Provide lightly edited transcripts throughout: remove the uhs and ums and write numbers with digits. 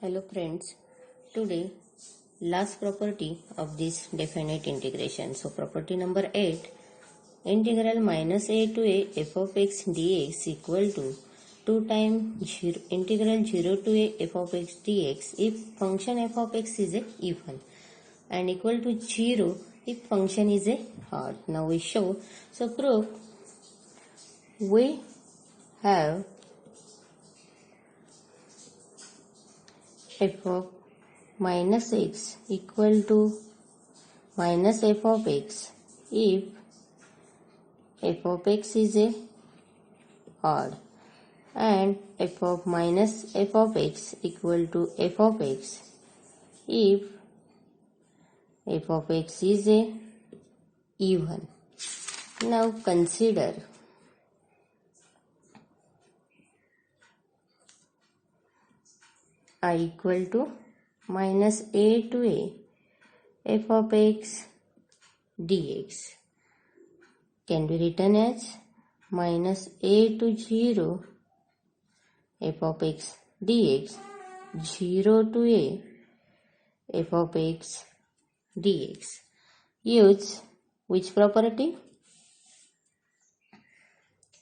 Hello friends, today last property of this definite integration. So property number 8, integral minus a to a f of x dx equal to 2 times integral 0 to a f of x dx if function f of x is a even and equal to 0 if function is a odd. Now we show, so proof, we have f of minus x equal to minus f of x if f of x is a odd and f of minus f of x equal to f of x if f of x is a even. Now consider I equal to minus a to a f of x dx can be written as minus a to 0 f of x dx 0 to a f of x dx. Use which property?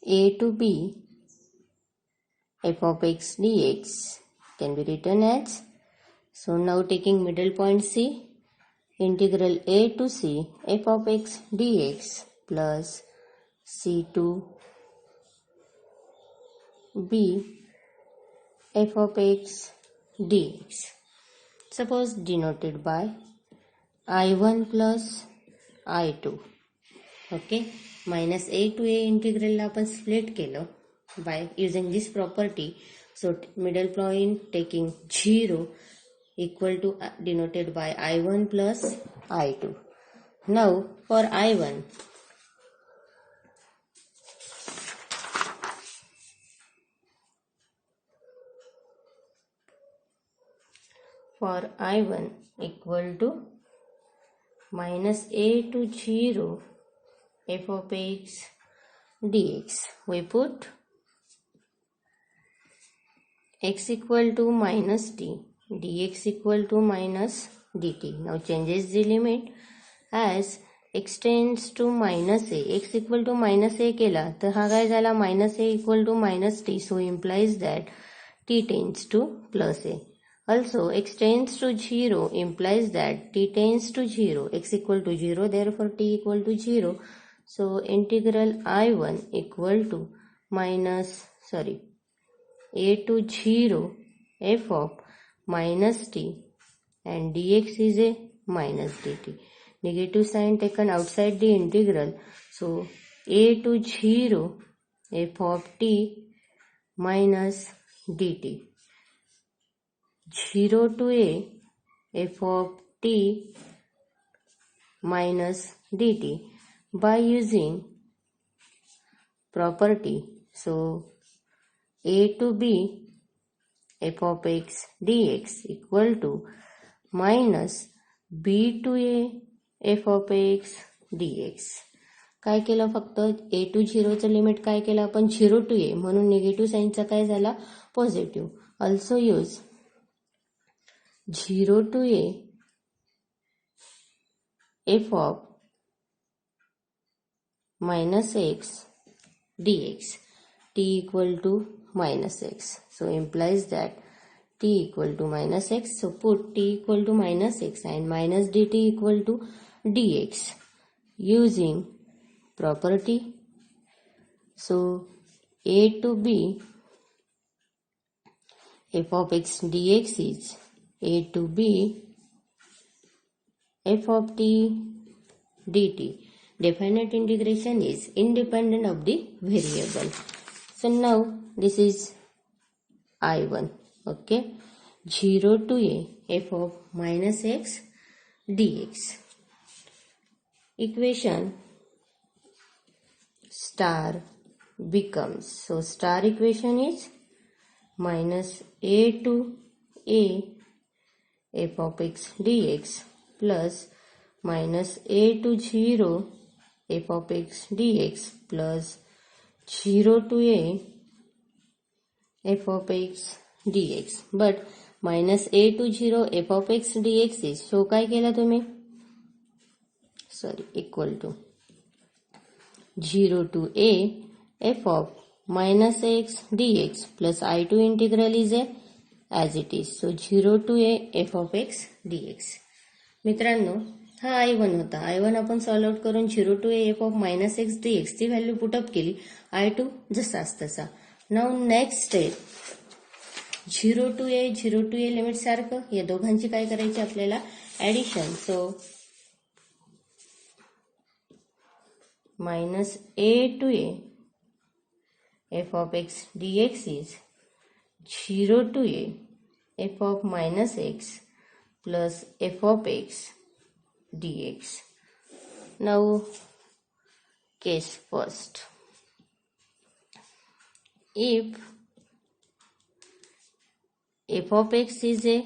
A to b f of x dx can be written as, so now taking middle point c, integral a to c f of x dx plus c to b f of x dx. Suppose denoted by I1 plus I2. Okay, minus a to a integral आपण split केलं by using this property. So middle point taking 0 equal to denoted by I1 plus I2. Now for I1, equal to minus a to 0 f of x dx. We put x equal to minus t, dx equal to minus dt. Now changes the limit as x tends to minus a, x equal to minus a केला तर हा काय झाला minus a equal to minus t, so implies that t tends to plus a. Also x tends to 0 implies that t tends to 0, x equal to 0, therefore t equal to 0. So integral I1 equal to a to 0 f of minus t and dx is a minus dt. Negative sign taken outside the integral. So a to 0 f of t minus dt. 0 to a f of t minus dt by using property. So a to b f of x dx equal to minus b to a f of x dx. काय केलं फक्त a to 0 चं limit काय केलं आपण 0 to a म्हणून negative साइनचा काय झाला positive. Also use 0 to a f of minus x dx t equal to minus x. So implies that t equal to minus x. So put t equal to minus x and minus dt equal to dx using property. So a to b f of x dx is a to b f of t dt. Definite integration is independent of the variable. So now this is I1. Okay, 0 to a f of minus x dx. Equation star becomes, so star equation is minus a to a f of x dx plus minus a to 0 f of x dx plus 0 to a f of x dx. But minus A to 0 F of X dx is, so काय केला तुम्ही, equal to 0 to a f of minus x dx plus I2 integral is a as it is. So 0 to a f of x dx. मित्रांनो, हा I1 होता. I1 आपण solve out करून 0 to a f of minus x dx ची value put up केली. I2 जसाच तसा. Now next step 0 to a limit सारखं या दोघांची काय करायची आपल्याला addition. So minus a to a f of x dx is 0 to a f of minus x plus f of x dx. Now case first. If f of x is a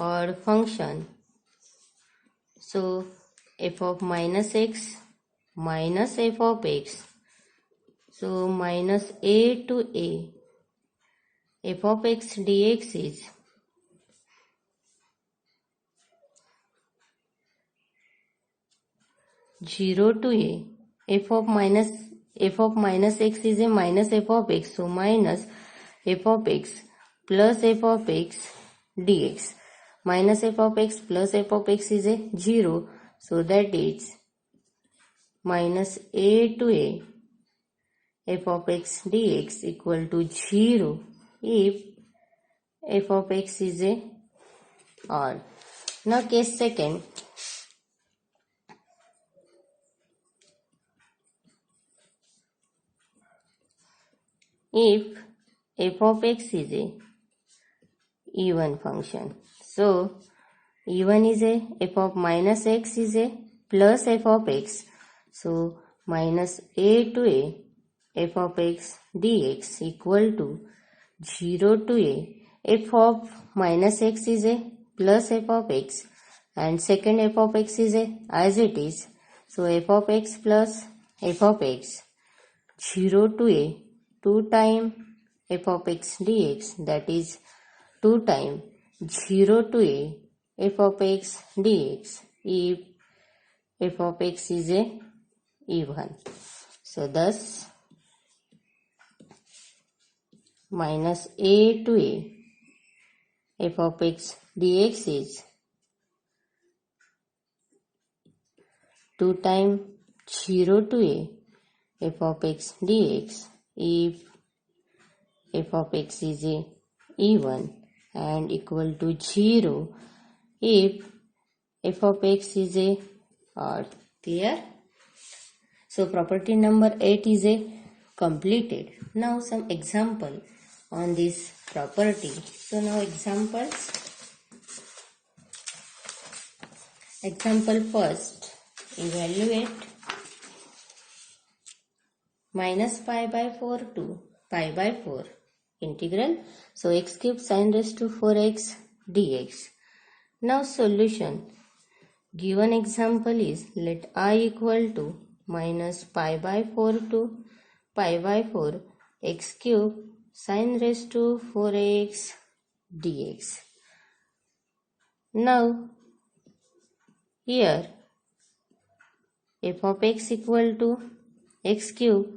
odd function, so f of minus x minus f of x, so minus a to a f of x dx is 0 to a f of minus x is a minus f of x, so minus f of x plus f of x dx. Minus f of x plus f of x is a 0, so that is minus a to a f of x dx equal to 0 if f of x is a odd. Now case second. If f of x is a even function, so even is a f of minus x is a plus f of x, so minus a to a f of x dx equal to 0 to a f of minus x is a plus f of x, and second f of x is a as it is, so f of x plus f of x 0 to a 2 times f of x dx, that is 2 times 0 to a f of x dx if f of x is a even. So thus minus a to a f of x dx is 2 times 0 to a f of x dx if f of x is a even, and equal to 0 if f of x is a odd. Clear? So property number 8 is a completed. Now some example on this property. So now examples. Example first, evaluate minus pi by 4 to pi by 4 integral. So x cube sin raised to 4x dx. Now solution. Given example is let I equal to minus pi by 4 to pi by 4 x cube sin raised to 4x dx. Now here f of x equal to x cube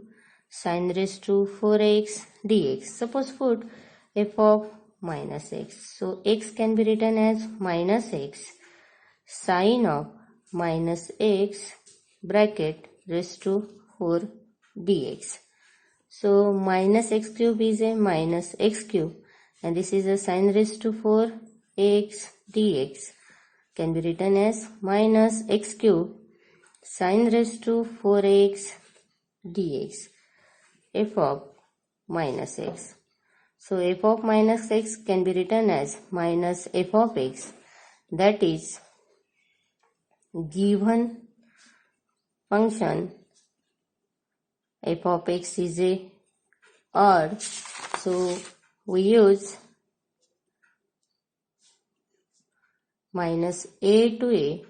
sin raised to 4x dx. Suppose put f of minus x. So x can be written as minus x sin of minus x bracket raised to 4 dx. So minus x cube is a minus x cube, and this is a sin raised to 4 x dx, can be written as minus x cube sin raised to 4x dx f of minus x. So f of minus x can be written as minus f of x, that is given function f of x is a odd, so we use minus a to a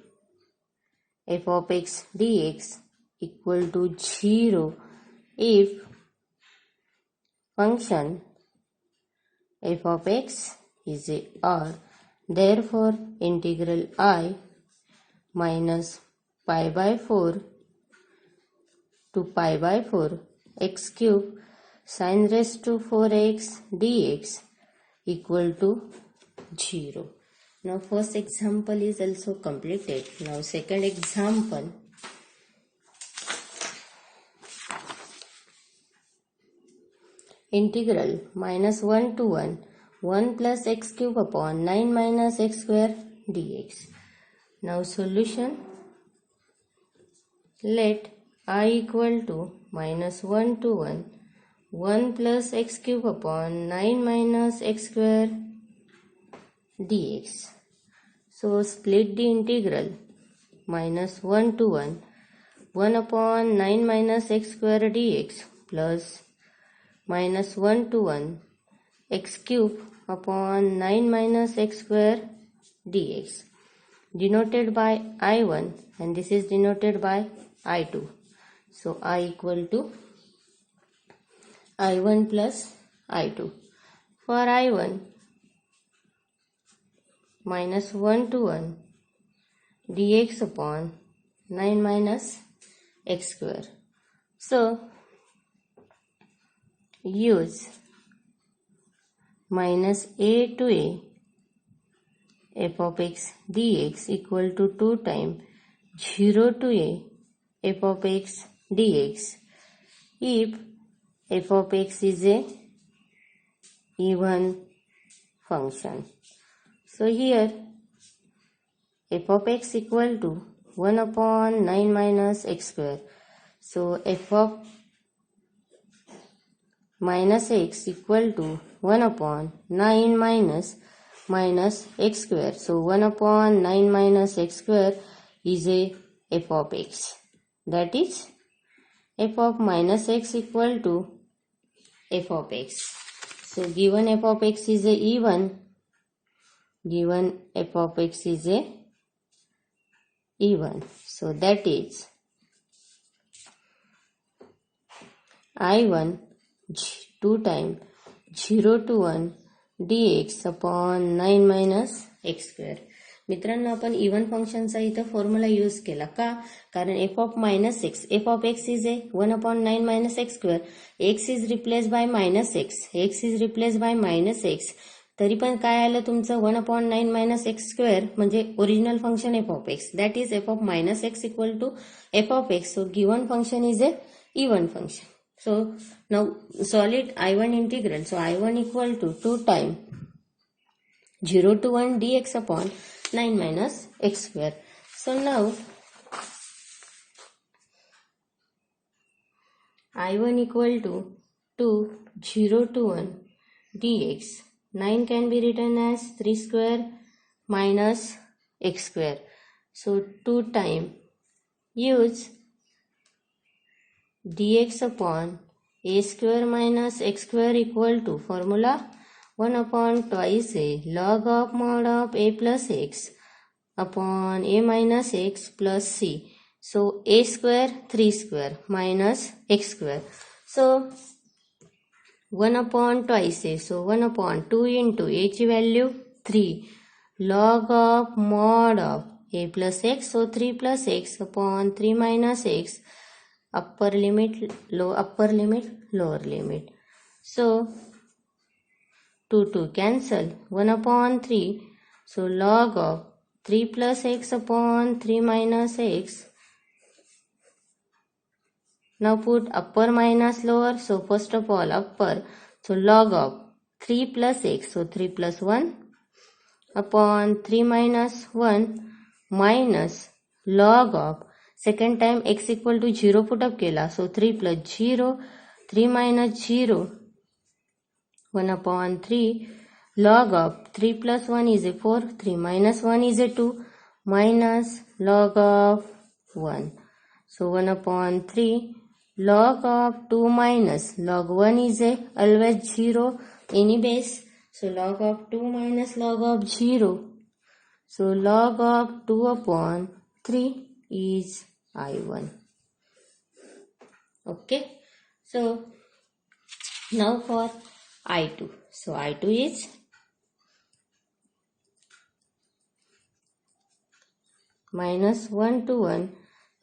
f of x dx equal to 0 if function f of x is a r. Therefore, integral I minus pi by 4 to pi by 4 x cube sin raised to 4x dx equal to 0. Now first example is also completed. Now second example. Integral minus 1 to 1 plus x cube upon 9 minus x square dx. Now solution. Let I equal to minus 1 to 1 plus x cube upon 9 minus x square dx. So split the integral minus 1 to 1 upon 9 minus x square dx plus minus 1 to 1 x cube upon 9 minus x square dx, denoted by I1, and this is denoted by I2. So I equal to I1 plus I2. For I1, minus 1 to 1 dx upon 9 minus x square. So use minus a to a f of x dx equal to 2 times 0 to a f of x dx if f of x is a even function. So here f of x equal to 1 upon 9 minus x square. So f of minus x equal to 1 upon 9 minus x square. So 1 upon 9 minus x square is a f of x. That is f of minus x equal to f of x. So given f of x is a even, so that is I1 2 times 0 to 1 dx upon 9 minus x square. मित्रांनो आपण even फंक्शनचा इथं formula use केला का? कारण f of minus x, f of x is a 1 upon 9 minus x square. x is replaced by minus x, x is replaced by minus x. तरी पण काय आलं तुमचं 1 upon 9 minus x square म्हणजे original function f of x. That is f of minus x equal to f of x. So given function is a even function. So now solve I1 integral. So I1 equal to 2 times 0 to 1 dx upon 9 minus x square. So now I1 equal to 0 to 1 dx. 9 can be written as 3 square minus x square. So 2 times use dx upon a square minus x square equal to formula 1 upon twice a log of mod of a plus x upon a minus x plus c. So a square 3 square minus x square. So 1 upon twice a. So 1 upon 2 into a ची value 3 log of mod of a plus x. So 3 plus x upon 3 minus x, upper limit, lower limit. So 2 cancel, 1 upon 3. So log of 3 plus x upon 3 minus x. Now put upper minus lower. So first of all upper. So log of 3 plus x. So 3 plus 1 upon 3 minus 1 minus log of second time x equal to 0 put up केला. So 3 plus 0, 3 minus 0, 1 upon 3 log of 3 plus 1 is a 4, 3 minus 1 is a 2 minus log of 1. So 1 upon 3 log of 2 minus log 1 is a always 0 any base. So log of 2 minus log of 0. So log of 2 upon 3 is I1. Okay. So now for I2. So I2 is minus 1 to 1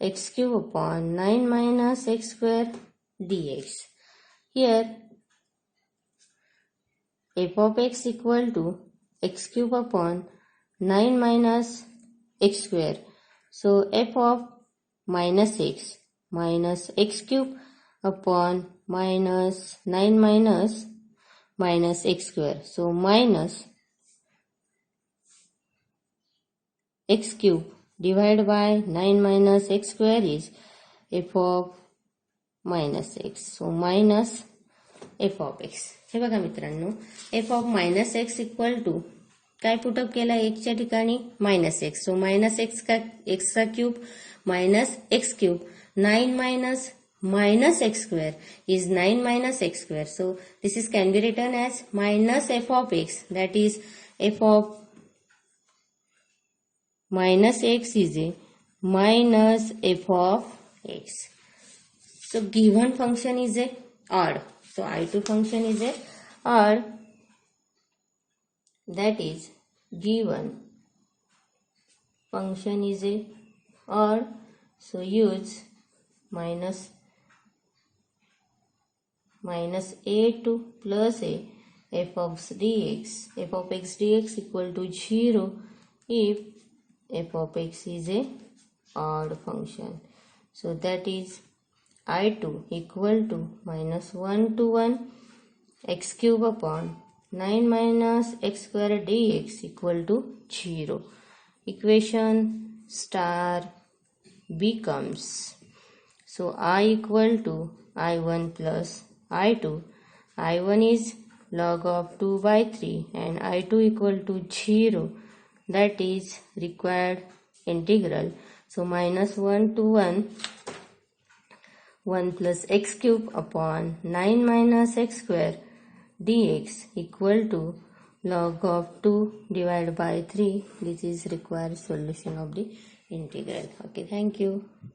x cube upon 9 minus x square dx. Here f of x equal to x cube upon 9 minus x square. So f of minus x cube upon minus 9 minus x square. So minus x cube divided by 9 minus x square is f of minus x. So minus f of x. हे बघा मित्रांनो, f of minus x equal to काय put up केला x च्या ठिकाणी minus X. So minus X चा cube minus X cube 9 minus minus x square is 9 minus x square. So this is can be written as minus f of x, that is f of minus x is a minus f of x. So given function is a odd. So I2 function is a odd, that is given function is a odd. So use minus a2 plus a f of x dx equal to 0 if f of x is a odd function. So that is I2 equal to minus 1 to 1 x cube upon 9 minus x square dx equal to 0. Equation star becomes, so I equal to I1 plus I2. I1 is log of 2 by 3 and I2 equal to 0, that is required integral. So minus 1 to 1 plus x cube upon 9 minus x square dx equal to log of 2 divided by 3. This is required solution of the integral. Okay, thank you.